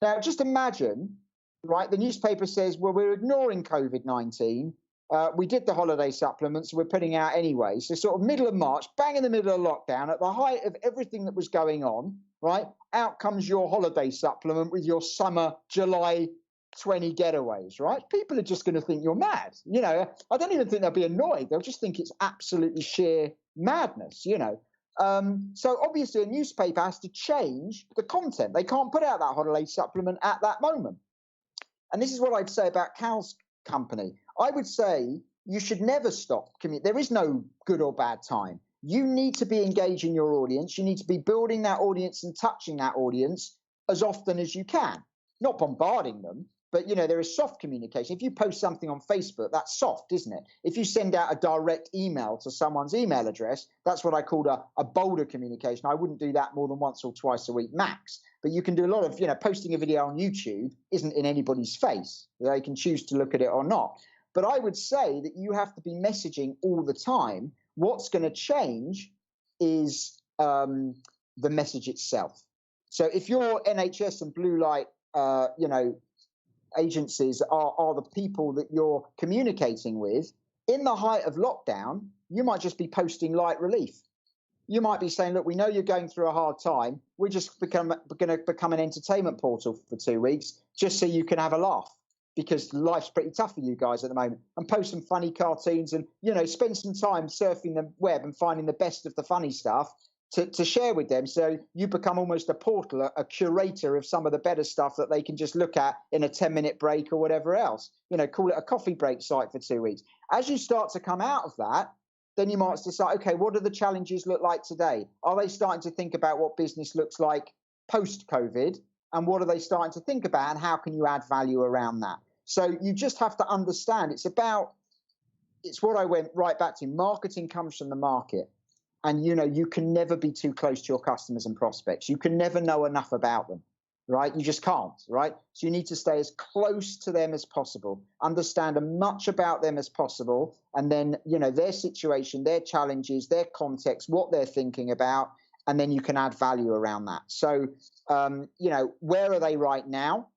Speaker 2: Now, just imagine, right, the newspaper says, well, we're ignoring COVID-19. We did the holiday supplements, so we're putting out anyway. So sort of middle of March, bang in the middle of lockdown, at the height of everything that was going on, right, out comes your holiday supplement with your summer July 20 getaways, right? People are just going to think you're mad. I don't even think they'll be annoyed. They'll just think it's absolutely sheer madness, So obviously a newspaper has to change the content. They can't put out that holiday supplement at that moment. And this is what I'd say about Cal's company. I would say you should never stop. There is no good or bad time. You need to be engaging your audience. You need to be building that audience and touching that audience as often as you can. Not bombarding them, but, there is soft communication. If you post something on Facebook, that's soft, isn't it? If you send out a direct email to someone's email address, that's what I called a bolder communication. I wouldn't do that more than once or twice a week max. But you can do a lot of, posting a video on YouTube isn't in anybody's face. They can choose to look at it or not. But I would say that you have to be messaging all the time. What's going to change is the message itself. So if your NHS and blue light, agencies are the people that you're communicating with, in the height of lockdown, you might just be posting light relief. You might be saying, look, we know you're going through a hard time. We're just going to become an entertainment portal for 2 weeks, just so you can have a laugh, because life's pretty tough for you guys at the moment. And post some funny cartoons and, spend some time surfing the web and finding the best of the funny stuff to share with them. So you become almost a portal, a curator of some of the better stuff that they can just look at in a 10-minute break or whatever else. Call it a coffee break site for 2 weeks. As you start to come out of that, then you might decide, okay, what do the challenges look like today? Are they starting to think about what business looks like post-COVID? And what are they starting to think about? And how can you add value around that? So you just have to understand, it's what I went right back to. Marketing comes from the market. And, you can never be too close to your customers and prospects. You can never know enough about them, right? You just can't, right? So you need to stay as close to them as possible, understand as much about them as possible, and then, their situation, their challenges, their context, what they're thinking about, and then you can add value around that. So, where are they right now?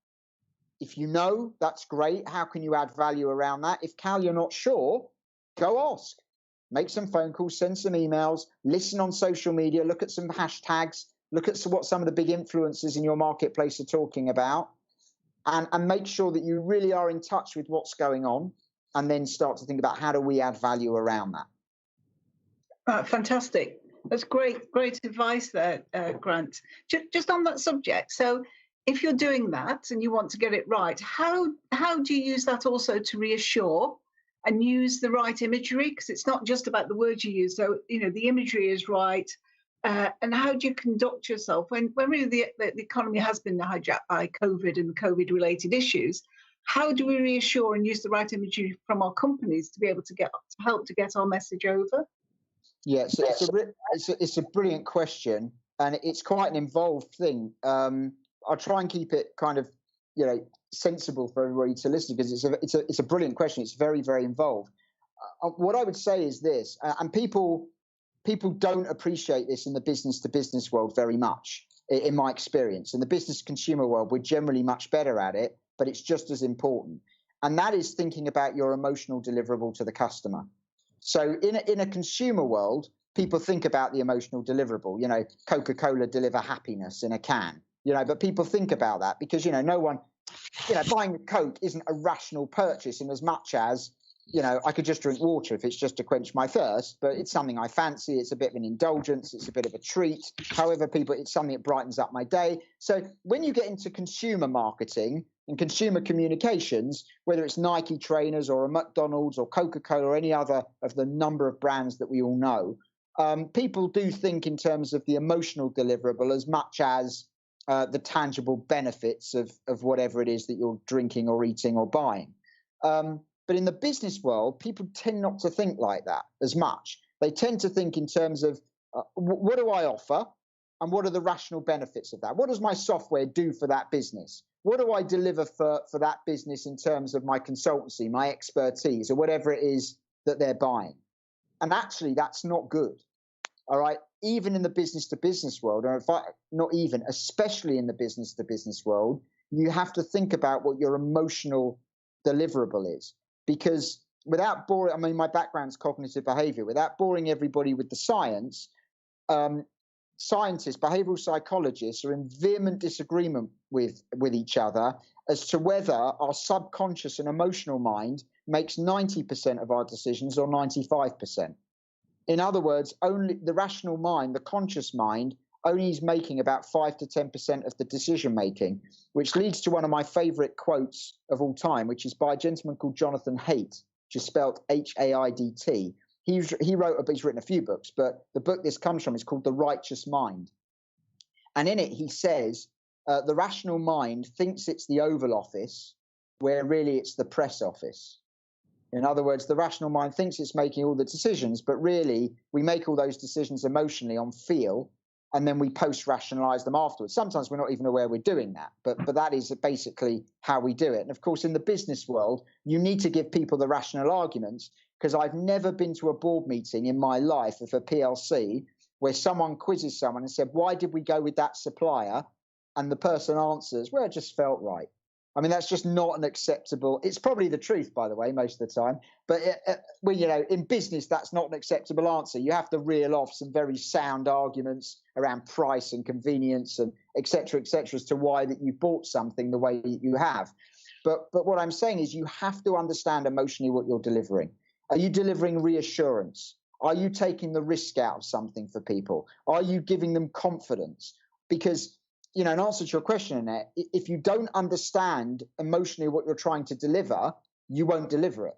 Speaker 2: If you know, that's great. How can you add value around that? If, Cal, you're not sure, go ask. Make some phone calls, send some emails, listen on social media, look at some hashtags, look at what some of the big influencers in your marketplace are talking about, and make sure that you really are in touch with what's going on, and then start to think about how do we add value around that.
Speaker 3: Fantastic. That's great advice there, Grant. Just on that subject, so if you're doing that and you want to get it right, how do you use that also to reassure and use the right imagery, because it's not just about the words you use. So, the imagery is right. And how do you conduct yourself when really the economy has been hijacked by COVID and COVID-related issues? How do we reassure and use the right imagery from our companies to be able to help to get our message over?
Speaker 2: Yeah, so it's a brilliant question, and it's quite an involved thing. I'll try and keep it kind of sensible for everybody to listen, because it's a brilliant question. It's very, very involved. What I would say is this, and people don't appreciate this in the business to business world very much, in my experience. In the business consumer world, we're generally much better at it, but it's just as important. And that is thinking about your emotional deliverable to the customer. So in a consumer world, people think about the emotional deliverable. Coca-Cola deliver happiness in a can. But people think about that because no one, buying a Coke isn't a rational purchase in as much as I could just drink water if it's just to quench my thirst, but it's something I fancy. It's a bit of an indulgence. It's a bit of a treat. However, it's something that brightens up my day. So when you get into consumer marketing and consumer communications, whether it's Nike trainers or a McDonald's or Coca-Cola or any other of the number of brands that we all know, people do think in terms of the emotional deliverable as much as the tangible benefits of whatever it is that you're drinking or eating or buying. But in the business world, people tend not to think like that as much. They tend to think in terms of what do I offer and what are the rational benefits of that? What does my software do for that business? What do I deliver for that business in terms of my consultancy, my expertise, or whatever it is that they're buying? And actually, that's not good. All right. Even in the business to business world, or especially in the business to business world, you have to think about what your emotional deliverable is. Because without boring, my background's cognitive behavior, without boring everybody with the science, scientists, behavioral psychologists are in vehement disagreement with each other as to whether our subconscious and emotional mind makes 90% of our decisions or 95%. In other words, only the rational mind, the conscious mind, only is making about 5 to 10% of the decision making, which leads to one of my favorite quotes of all time, which is by a gentleman called Jonathan Haidt, which is spelled Haidt. He's written a few books, but the book this comes from is called The Righteous Mind. And in it, he says, the rational mind thinks it's the Oval Office, where really it's the press office. In other words, the rational mind thinks it's making all the decisions, but really we make all those decisions emotionally on feel, and then we post-rationalize them afterwards. Sometimes we're not even aware we're doing that, but that is basically how we do it. And of course, in the business world, you need to give people the rational arguments, because I've never been to a board meeting in my life of a PLC where someone quizzes someone and said, why did we go with that supplier? And the person answers, well, it just felt right. I mean, that's just not an acceptable. It's probably the truth, by the way, most of the time. But in business, that's not an acceptable answer. You have to reel off some very sound arguments around price and convenience and et cetera, as to why that you bought something the way that you have. But what I'm saying is you have to understand emotionally what you're delivering. Are you delivering reassurance? Are you taking the risk out of something for people? Are you giving them confidence? Because in answer to your question, Annette, if you don't understand emotionally what you're trying to deliver, you won't deliver it.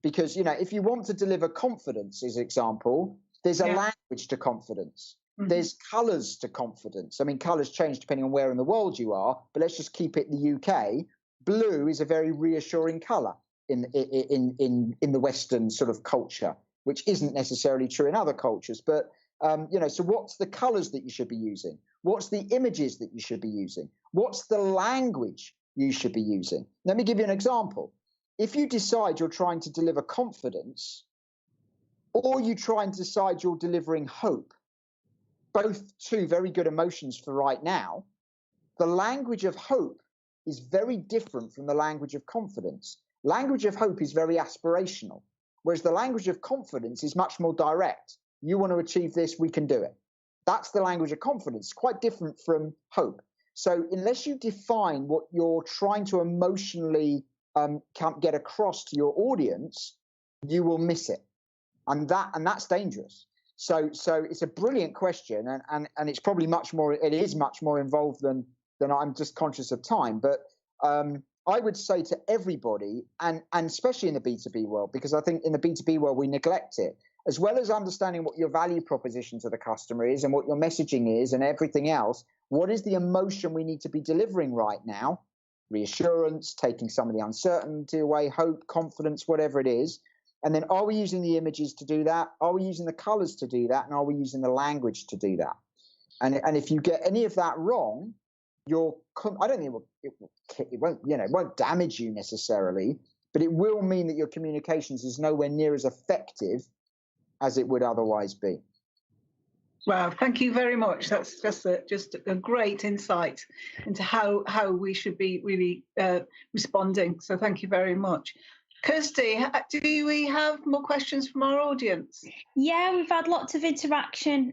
Speaker 2: Because, if you want to deliver confidence, as an example, there's a language to confidence. Mm-hmm. There's colours to confidence. I mean, colours change depending on where in the world you are, but let's just keep it in the UK. Blue is a very reassuring colour in the Western sort of culture, which isn't necessarily true in other cultures. But, so what's the colours that you should be using? What's the images that you should be using? What's the language you should be using? Let me give you an example. If you decide you're trying to deliver confidence, or you try and decide you're delivering hope, both two very good emotions for right now, the language of hope is very different from the language of confidence. Language of hope is very aspirational, whereas the language of confidence is much more direct. You want to achieve this, we can do it. That's the language of confidence, quite different from hope. So unless you define what you're trying to emotionally get across to your audience, you will miss it. And that's dangerous. So it's a brilliant question, and it's probably much more involved than I'm just conscious of time. But I would say to everybody, and especially in the B2B world, because I think in the B2B world we neglect it, as well as understanding what your value proposition to the customer is and what your messaging is and everything else, what is the emotion we need to be delivering right now? Reassurance, taking some of the uncertainty away, hope, confidence, whatever it is. And then are we using the images to do that? Are we using the colors to do that? And are we using the language to do that? And if you get any of that wrong, I don't think it won't damage you necessarily, but it will mean that your communications is nowhere near as effective as it would otherwise be.
Speaker 3: Wow, thank you very much. That's just a great insight into how we should be really responding. So thank you very much. Kirsty, do we have more questions from our audience?
Speaker 1: Yeah, we've had lots of interaction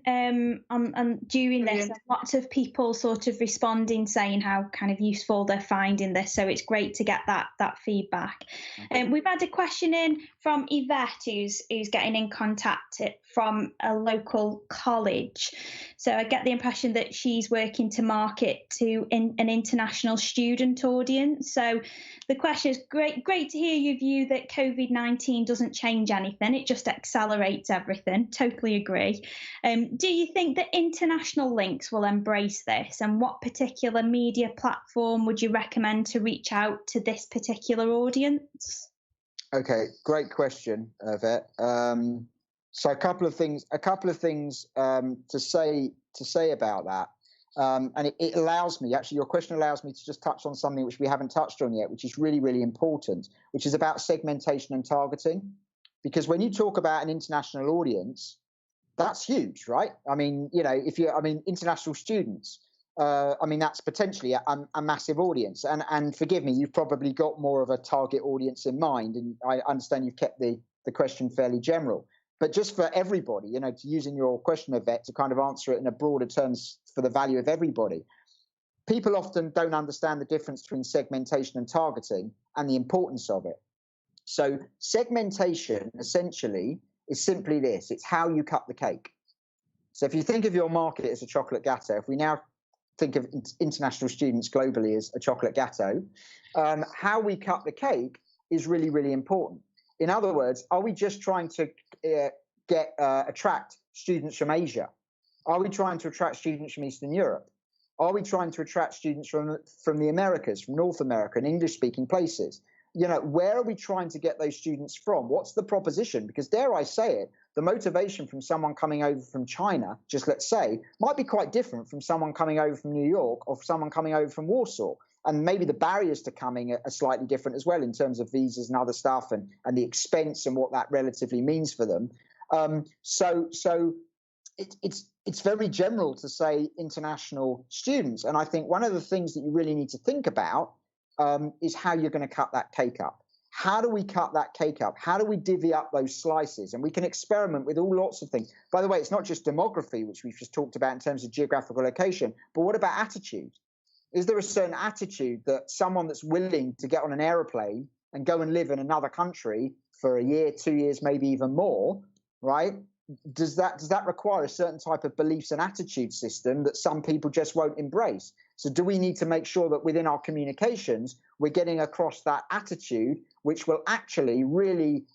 Speaker 1: during this, and lots of people sort of responding, saying how kind of useful they're finding this. So it's great to get that feedback. We've had a question in from Yvette, who's getting in contact from a local college. So I get the impression that she's working to market to an international student audience. So the question is, great to hear your view that COVID-19 doesn't change anything, it just accelerates everything. Totally agree. Do you think that international links will embrace this, and what particular media platform would you recommend to reach out to this particular audience? Okay,
Speaker 2: great question, Yvette. So a couple of things to say about that. And it allows me, actually, your question allows me to just touch on something which we haven't touched on yet, which is really, really important, which is about segmentation and targeting. Because when you talk about an international audience, that's huge, right? I mean, international students, that's potentially a massive audience. And forgive me, you've probably got more of a target audience in mind. And I understand you've kept the question fairly general. But just for everybody, to using your question, Yvette, to kind of answer it in a broader terms for the value of everybody, people often don't understand the difference between segmentation and targeting and the importance of it. So segmentation essentially is simply this: it's how you cut the cake. So if you think of your market as a chocolate Gateau, if we now think of international students globally as a chocolate Gateau, how we cut the cake is really, really important. In other words, are we just trying to attract students from Asia? Are we trying to attract students from Eastern Europe? Are we trying to attract students from the Americas, from North America and English-speaking places? Where are we trying to get those students from? What's the proposition? Because dare I say it, the motivation from someone coming over from China, just let's say, might be quite different from someone coming over from New York or someone coming over from Warsaw. And maybe the barriers to coming are slightly different as well in terms of visas and other stuff and the expense and what that relatively means for them. So it's very general to say international students. And I think one of the things that you really need to think about is how you're going to cut that cake up. How do we cut that cake up? How do we divvy up those slices? And we can experiment with all lots of things. By the way, it's not just demography, which we've just talked about in terms of geographical location, but what about attitude? Is there a certain attitude that someone that's willing to get on an aeroplane and go and live in another country for a year, 2 years, maybe even more, right? Does that require a certain type of beliefs and attitude system that some people just won't embrace? So do we need to make sure that within our communications, we're getting across that attitude, which will actually really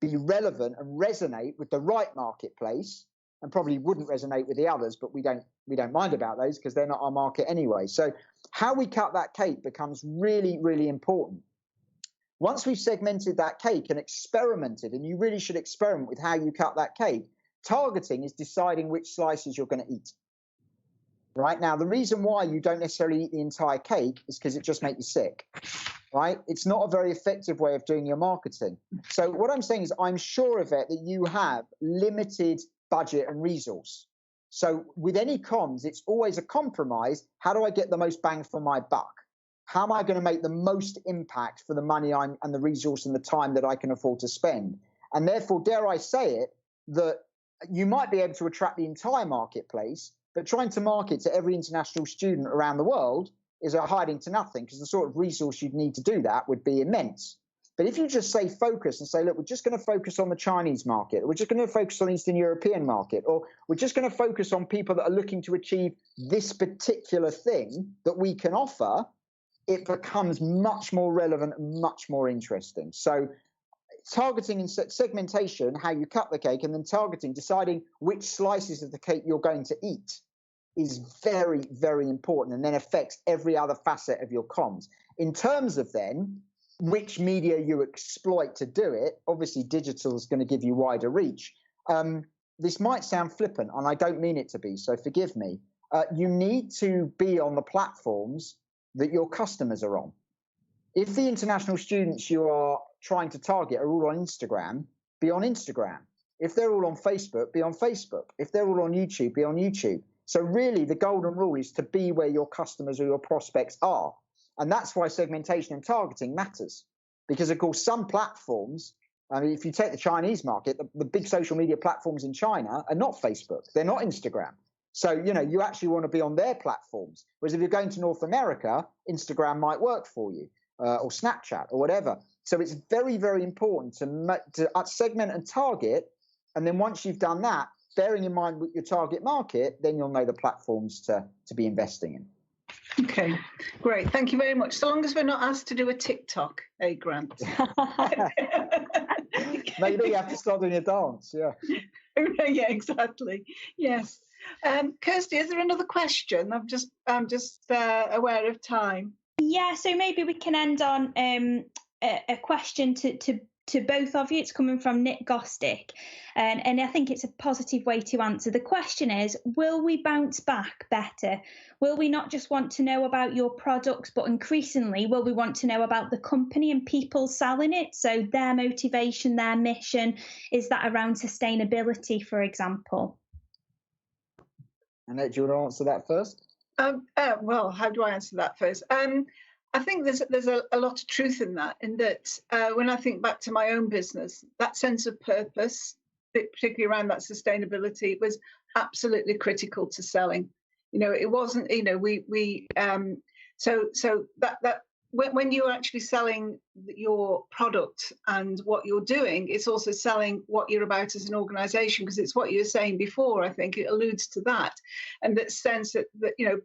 Speaker 2: be relevant and resonate with the right marketplace, and probably wouldn't resonate with the others, but we don't mind about those because they're not our market anyway. So how we cut that cake becomes really, really important. Once we've segmented that cake and experimented, and you really should experiment with how you cut that cake, targeting is deciding which slices you're going to eat. Right now, the reason why you don't necessarily eat the entire cake is because it just makes you sick. Right? It's not a very effective way of doing your marketing. So what I'm saying is I'm sure, Yvette, that you have limited budget and resource. So with any comms, it's always a compromise. How do I get the most bang for my buck? How am I going to make the most impact for the money and the resource and the time that I can afford to spend? And therefore, dare I say it, that you might be able to attract the entire marketplace, but trying to market to every international student around the world is a hiding to nothing, because the sort of resource you'd need to do that would be immense. But if you just say focus and say, look, we're just going to focus on the Chinese market, or we're just going to focus on the Eastern European market, or we're just going to focus on people that are looking to achieve this particular thing that we can offer, it becomes much more relevant and much more interesting. So targeting and segmentation, how you cut the cake, and then targeting, deciding which slices of the cake you're going to eat, is very, very important, and then affects every other facet of your comms. In terms of then which media you exploit to do it, obviously digital is going to give you wider reach. This might sound flippant, and I don't mean it to be, so forgive me. You need to be on the platforms that your customers are on. If the international students you are trying to target are all on Instagram, be on Instagram. If they're all on Facebook, be on Facebook. If they're all on YouTube, be on YouTube. So really the golden rule is to be where your customers or your prospects are. And that's why segmentation and targeting matters. Because of course, some platforms, I mean, if you take the Chinese market, the big social media platforms in China are not Facebook. They're not Instagram. So, you actually want to be on their platforms. Whereas if you're going to North America, Instagram might work for you, or Snapchat or whatever. So it's very, very important to segment and target. And then once you've done that, bearing in mind your target market, then you'll know the platforms to be investing in.
Speaker 3: Okay, great. Thank you very much. So long as we're not asked to do a TikTok, Grant?
Speaker 2: Maybe you have to start doing a dance, yeah.
Speaker 3: Yeah, exactly. Yes. Kirsty, is there another question? I'm just aware of time.
Speaker 1: Yeah, so maybe we can end on a question to both of you. It's coming from Nick Gostick, and I think it's a positive way to answer. The question is, will we bounce back better? Will we not just want to know about your products, but increasingly, will we want to know about the company and people selling it? So their motivation, their mission, is that around sustainability, for example?
Speaker 2: Annette, do you want to answer that first?
Speaker 3: Well, how do I answer that first? I think there's a lot of truth in that when I think back to my own business, that sense of purpose, particularly around that sustainability, was absolutely critical to selling. It wasn't, so that when you're actually selling your product and what you're doing, it's also selling what you're about as an organization, because it's what you were saying before. I think it alludes to that, and that sense that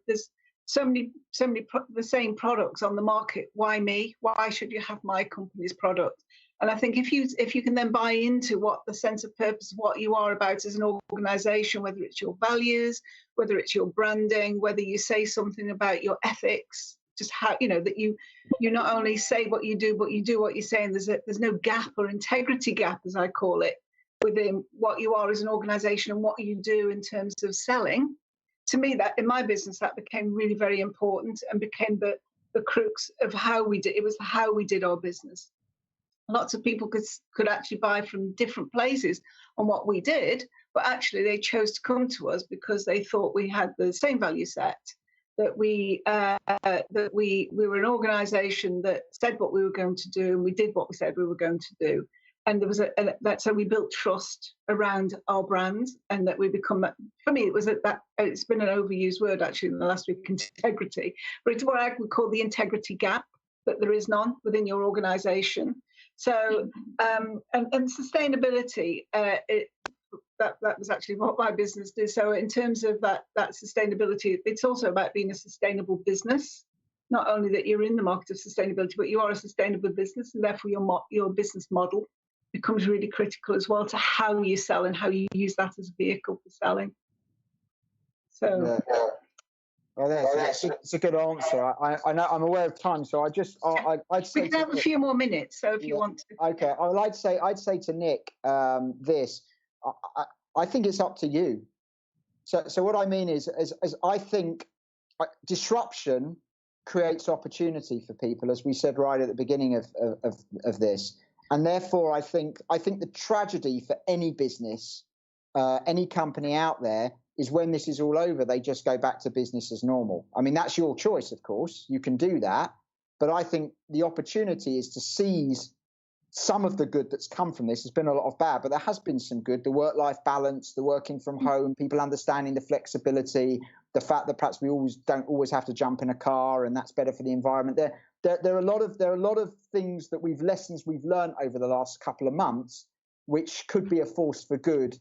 Speaker 3: there's so many the same products on the market. Why me? Why should you have my company's product? And I think if you can then buy into what the sense of purpose of what you are about as an organization, whether it's your values, whether it's your branding, whether you say something about your ethics, just how that you not only say what you do, but you do what you say, and there's no gap or integrity gap, as I call it, within what you are as an organization and what you do in terms of selling. To me, that in my business, that became really very important and became the crux of how we did. It was how we did our business. Lots of people could actually buy from different places on what we did, but actually they chose to come to us because they thought we had the same value set, that we were an organisation that said what we were going to do, and we did what we said we were going to do. And there was so we built trust around our brand, and that we become. For me, it was that it's been an overused word actually in the last week, integrity, but it's what I would call the integrity gap, that there is none within your organisation. So and sustainability, that was actually what my business did. So in terms of that sustainability, it's also about being a sustainable business. Not only that you're in the market of sustainability, but you are a sustainable business, and therefore your business model becomes really critical as well to how you sell and how you use that as a vehicle for selling. So.
Speaker 2: Yeah. Well, it's a good answer. I know I'm aware of time, so I'd say
Speaker 3: we can have a few more minutes. So if you want to.
Speaker 2: Okay, I'd say to Nick this. I think it's up to you. So what I mean is I think disruption creates opportunity for people, as we said right at the beginning of this, and therefore I think the tragedy for any business, any company out there, is when this is all over, they just go back to business as normal. I mean, that's your choice, of course. You can do that. But I think the opportunity is to seize some of the good that's come from this. There's been a lot of bad, but there has been some good. The work-life balance, the working from home, people understanding the flexibility, the fact that perhaps we don't always have to jump in a car, and that's better for the environment. There are a lot of lessons we've learned over the last couple of months, which could be a force for good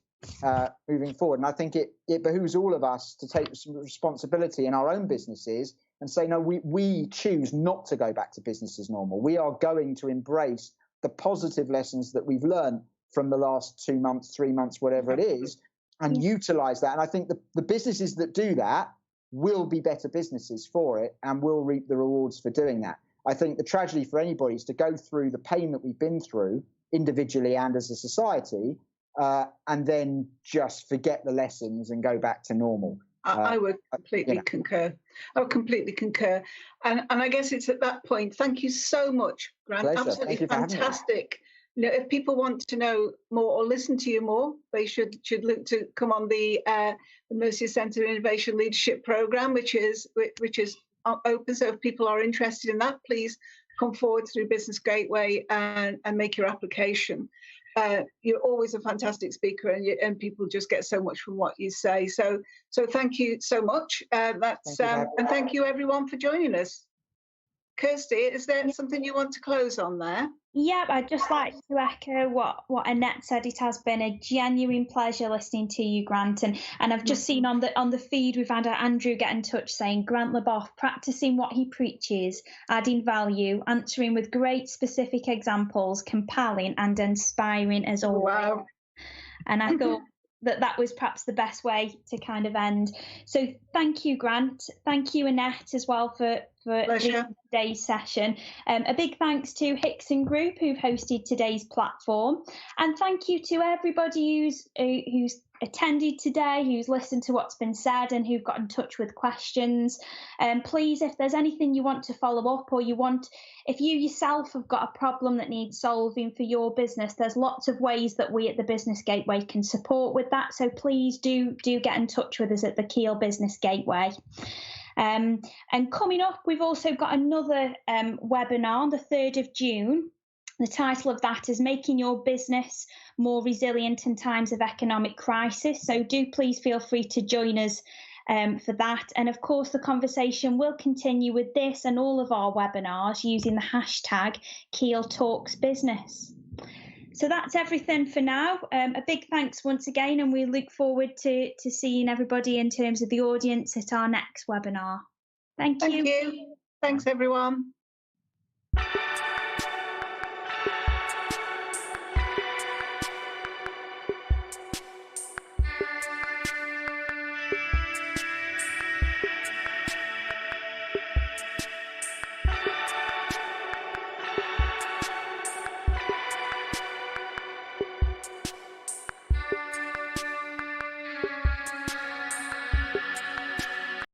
Speaker 2: moving forward. And I think it behooves all of us to take some responsibility in our own businesses and say, no, we choose not to go back to business as normal. We are going to embrace the positive lessons that we've learned from the last 2 months, 3 months, whatever it is, and utilize that. And I think the businesses that do that will be better businesses for it and will reap the rewards for doing that. I think the tragedy for anybody is to go through the pain that we've been through individually and as a society, and then just forget the lessons and go back to normal.
Speaker 3: I would completely concur. I would completely concur. And I guess it's at that point. Thank you so much, Grant.
Speaker 2: Pleasure.
Speaker 3: Absolutely fantastic. You know, if people want to know more or listen to you more, they should look to come on the Mercier Centre Innovation Leadership Programme, which is open. So if people are interested in that, please come forward through Business Gateway and make your application. You're always a fantastic speaker, and people just get so much from what you say. So thank you so much. And thank you everyone for joining us. Kirsty, is there something you want to close on there?
Speaker 1: Yeah, I'd just like to echo what Annette said. It has been a genuine pleasure listening to you, Grant. And I've just seen on the feed we've had Andrew get in touch saying Grant Leboff practicing what he preaches, adding value, answering with great specific examples, compelling and inspiring as always. Wow. And I thought that was perhaps the best way to kind of end. So thank you, Grant. Thank you, Annette, as well for today's session. A big thanks to Hickson Group, who've hosted today's platform. And thank you to everybody who's attended today, who's listened to what's been said and who've got in touch with questions. Please, if there's anything you want to follow up, or if you yourself have got a problem that needs solving for your business, there's lots of ways that we at the Business Gateway can support with that. So please do get in touch with us at the Keele Business Gateway. And coming up, we've also got another webinar on the 3rd of June. The title of that is Making Your Business More Resilient in Times of Economic Crisis. So do please feel free to join us for that. And of course, the conversation will continue with this and all of our webinars using the hashtag Keele Talks Business. So that's everything for now. A big thanks once again, and we look forward to seeing everybody in terms of the audience at our next webinar. Thank you.
Speaker 3: Thank you. Thanks, everyone.